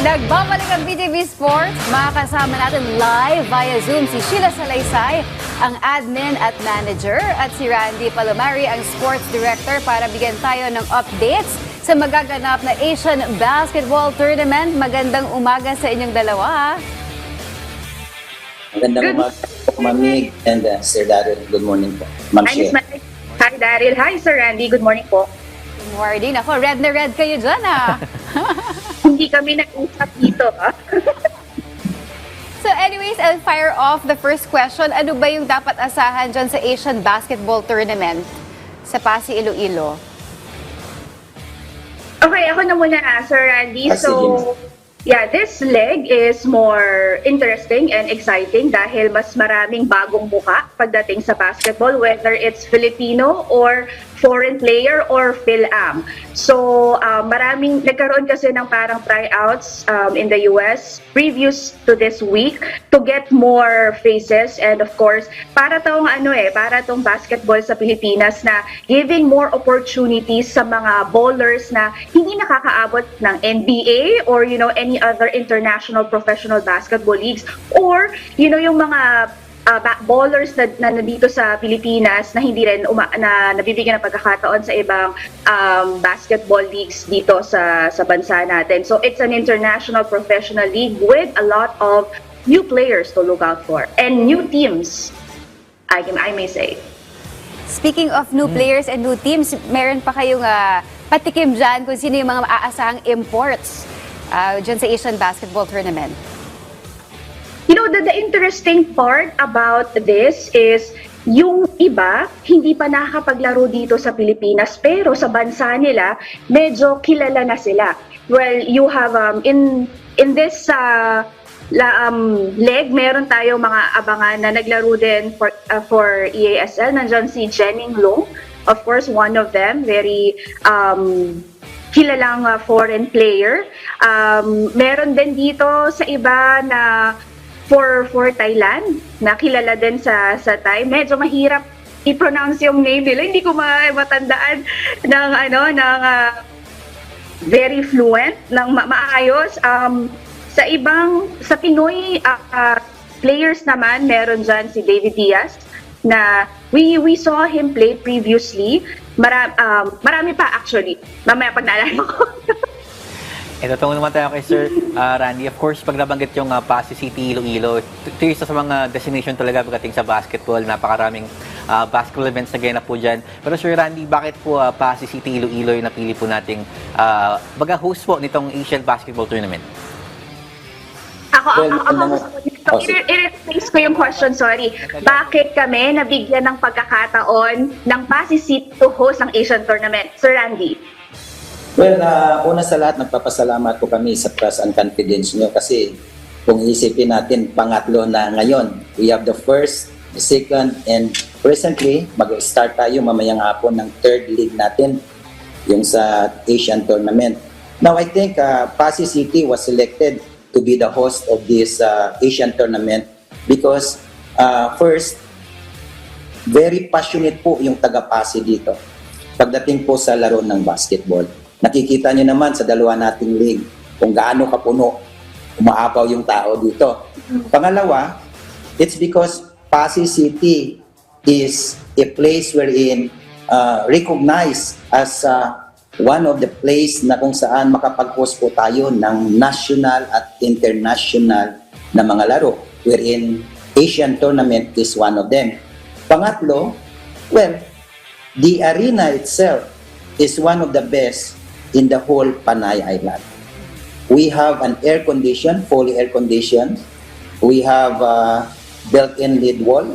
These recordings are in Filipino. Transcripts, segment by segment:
Nagbabalik ang BTV Sports. Makakasama natin live via Zoom si Sheila Salaysay, ang admin at manager, at si Randy Palomari, ang sports director, para bigyan tayo ng updates sa magaganap na Asian Basketball Tournament. Magandang umaga sa inyong dalawa. Magandang umaga po, Mami, and Sir Daryl. Good morning po. Ma'am Sheila. Hi, Daryl. Hi, Sir Randy. Good morning po. Good morning. Ako, red na red kayo dyan, ah. Hindi kami nag-usap dito, ah. So anyways, I'll fire off the first question. Ano ba yung dapat asahan dyan sa Asian Basketball Tournament sa Pasig, Iloilo? Okay, ako na muna, Sir Randy. Ah, So, yeah, this leg is more interesting and exciting dahil mas maraming bagong muka pagdating sa basketball, whether it's Filipino or foreign player or Phil-Am. So, nagkaroon kasi ng parang tryouts in the US previous to this week to get more faces, and of course, para tong basketball sa Pilipinas na giving more opportunities sa mga ballers na hindi nakakaabot ng NBA or any other international professional basketball leagues, or yung mga ballers na nandito sa Pilipinas na hindi rin na nabibigyan ng pagkakataon sa ibang basketball leagues dito sa bansa natin. So it's an international professional league with a lot of new players to look out for and new teams, I may say. Speaking of new players and new teams, meron pa kayong patikim dyan kung sino yung mga maaasahang imports dyan sa Asian Basketball Tournament? The interesting part about this is yung iba hindi pa nakakapaglaro dito sa Pilipinas pero sa bansa nila medyo kilala na sila. Well, you have in this leg, meron tayo mga abangan na naglaro din for EASL. Nandiyan si Jenning Long, of course, one of them, very kilalang foreign player. Meron din dito sa iba na for Thailand, na kilala din sa Thai. Medyo mahirap i-pronounce yung name nila. Hindi ko matandaan ng very fluent, ng maayos. Sa Pinoy players naman, meron dyan si David Diaz na we saw him play previously. Marami pa actually. Mamaya pag naalala ko. Ito naman tayo kay Sir Randy. Of course, pag nabanggit yung Pasig City, Iloilo, ito isa sa mga destination talaga pagdating sa basketball. Napakaraming basketball events na ganap po dyan. Pero Sir Randy, bakit po Pasig City, Iloilo yung napili po nating host po nitong Asian Basketball Tournament? I-rephrase ko yung question, sorry. Bakit kami nabigyan ng pagkakataon ng Pasig City to host ng Asian Tournament? Sir Randy? Well, una sa lahat, nagpapasalamat po kami sa trust and confidence nyo kasi kung isipin natin, pangatlo na ngayon. We have the first, the second, and presently, mag-start tayo mamayang hapon ng third league natin, yung sa Asian Tournament. Now, I think Pasig City was selected to be the host of this Asian Tournament because first, very passionate po yung taga-Pasig dito pagdating po sa laro ng basketball. Nakikita nyo naman sa dalawa nating league kung gaano kapuno, umaapaw yung tao dito. Pangalawa, it's because Pasig City is a place wherein recognized as one of the place na kung saan makapag-host po tayo ng national at international na mga laro, wherein Asian Tournament is one of them. Pangatlo, well, the arena itself is one of the best in the whole Panay Island. We have an fully air-conditioned. We have a built-in lead wall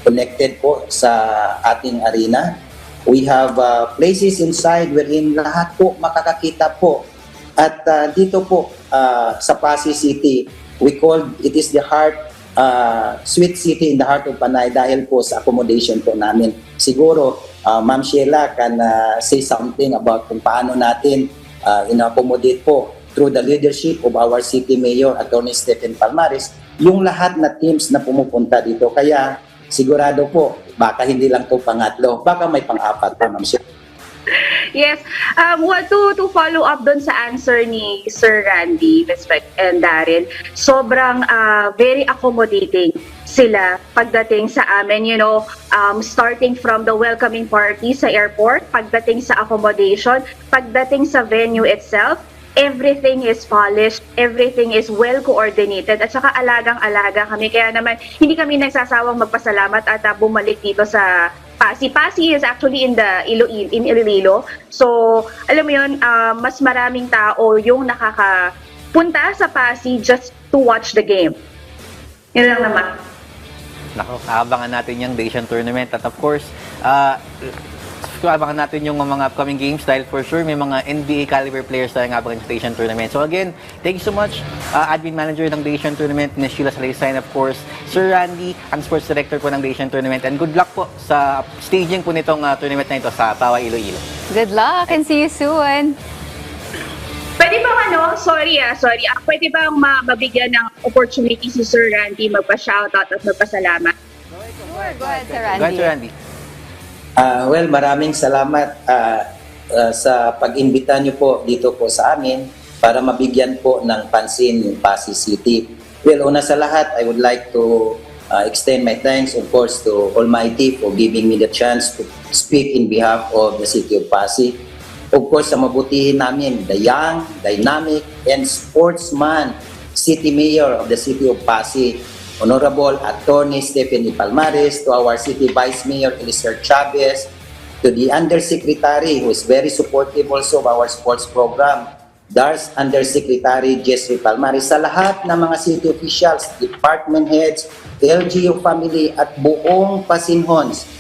connected po sa ating arena. We have places inside wherein lahat po makakakita po. At dito po sa Pasig City, we call it is the heart, sweet city in the heart of Panay dahil po sa accommodation po namin. Siguro, Ma'am Sheila can say something about kung paano natin in-accommodate po through the leadership of our City Mayor, Attorney Stephen Palmares, yung lahat na teams na pumupunta dito. Kaya sigurado po, baka hindi lang to pangatlo, baka may pang-apat pa, Ma'am Sheila. Yes. To follow up doon sa answer ni Sir Randy and Darren, sobrang very accommodating sila pagdating sa amin, starting from the welcoming party sa airport, pagdating sa accommodation, pagdating sa venue itself. Everything is polished, everything is well coordinated, at saka alagang-alaga kami. Kaya naman, hindi kami nagsasawang magpasalamat at bumalik dito sa Pasig. Pasig is actually in Iloilo. So, alam mo yun, mas maraming tao yung nakakapunta sa Pasig just to watch the game. Yun lang naman. Nako, abangan natin yung Asian Tournament. At of course, abangan natin yung mga upcoming games dahil for sure may mga NBA caliber players tayong abangan sa Asian Tournament. So again, thank you so much, Admin Manager ng Asian Tournament, Ms. Sheila Salaysay, and of course, Sir Randy, ang Sports Director po ng Asian Tournament. And good luck po sa staging po nitong tournament na ito sa Poway, Iloilo. Good luck and see you soon. Pwede bang pwede bang mabigyan ng opportunity si Sir Randy magpa-shoutout at magpasalamat? Sure, go ahead, Sir Randy. Go ahead, Sir Randy. Well, maraming salamat sa pag-imbita niyo po dito po sa amin para mabigyan po ng pansin yung Pasig City. Well, una sa lahat, I would like to extend my thanks, of course, to Almighty for giving me the chance to speak in behalf of the City of Pasig. Of course, sa mabutihin namin, the young, dynamic, and sportsman City Mayor of the City of Pasig, Honorable Attorney Stephanie Palmares, to our City Vice Mayor Elisir Chavez, to the Undersecretary who is very supportive also of our sports program, DARS Undersecretary Jessry Palmares, sa lahat ng mga city officials, department heads, LGU family at buong Pasinhons.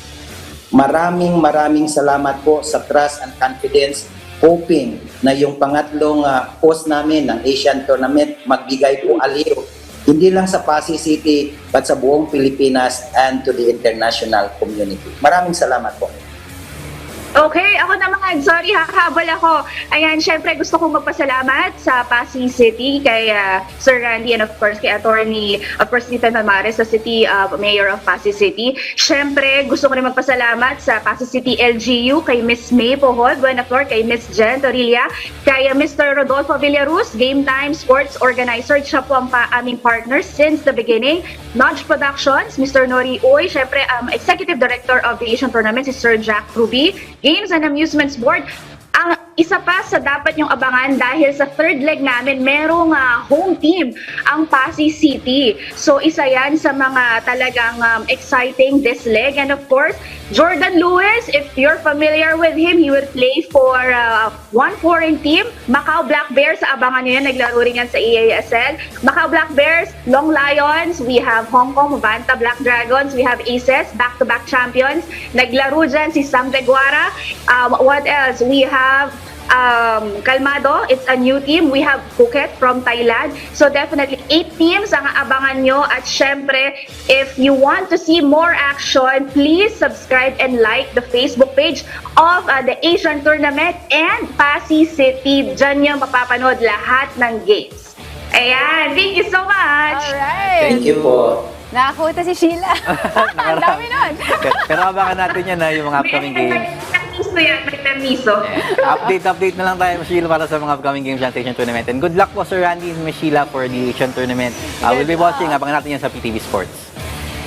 Maraming salamat po sa trust and confidence, hoping na yung pangatlong host namin ng Asian Tournament magbigay po aliw hindi lang sa Pasig City, but sa buong Pilipinas and to the international community. Maraming salamat po. Okay, ako naman, sorry, habol ako. Ayan, syempre gusto kong magpasalamat sa Pasig City kay Sir Randy and of course kay Attorney, of course, Stephen Palmares, sa City Mayor of Pasig City. Syempre, gusto ko rin magpasalamat sa Pasig City LGU, kay Miss May Pohol, Buena Flor, kay Miss Jen Torilla, kay Mr. Rodolfo Villaruz, Game Time Sports Organizer. Siya po ang aming partner since the beginning. Nudge Productions, Mr. Nori Uy, syempre Executive Director of the Asian Tournament, si Sir Jack Ruby, Games and Amusements Board. Ang isa pa sa dapat nyong abangan dahil sa third leg namin, merong home team ang Pasig City. So isa yan sa mga talagang exciting this leg. And of course, Jordan Lewis, if you're familiar with him, he will play for one foreign team, Macau Black Bears. Abangan nyo yan, naglaro rin yan sa EASL. Macau Black Bears, Long Lions, we have Hong Kong Vanta Black Dragons, we have Aces, back-to-back champions. Naglaro dyan si Sam Veguara. What else? We have Calmado, it's a new team. We have Phuket from Thailand. So definitely 8 teams ang abangan nyo. At syempre, if you want to see more action, please subscribe and like the Facebook page of the Asian Tournament and Pasig City. Diyan nyo mapapanood lahat ng games. Ayan, thank you so much! Alright! Thank you po. Nakakuha si Sheila. Ang dami nun. Pero abangan natin yan na yung mga upcoming games. May permiso. Update na lang tayo, Ms. Sheila, para sa mga upcoming games ng Asian Tournament. And good luck po, Sir Randy and Ms. Sheila, for the Asian Tournament. We'll be watching. Abangan natin yan sa PTV Sports.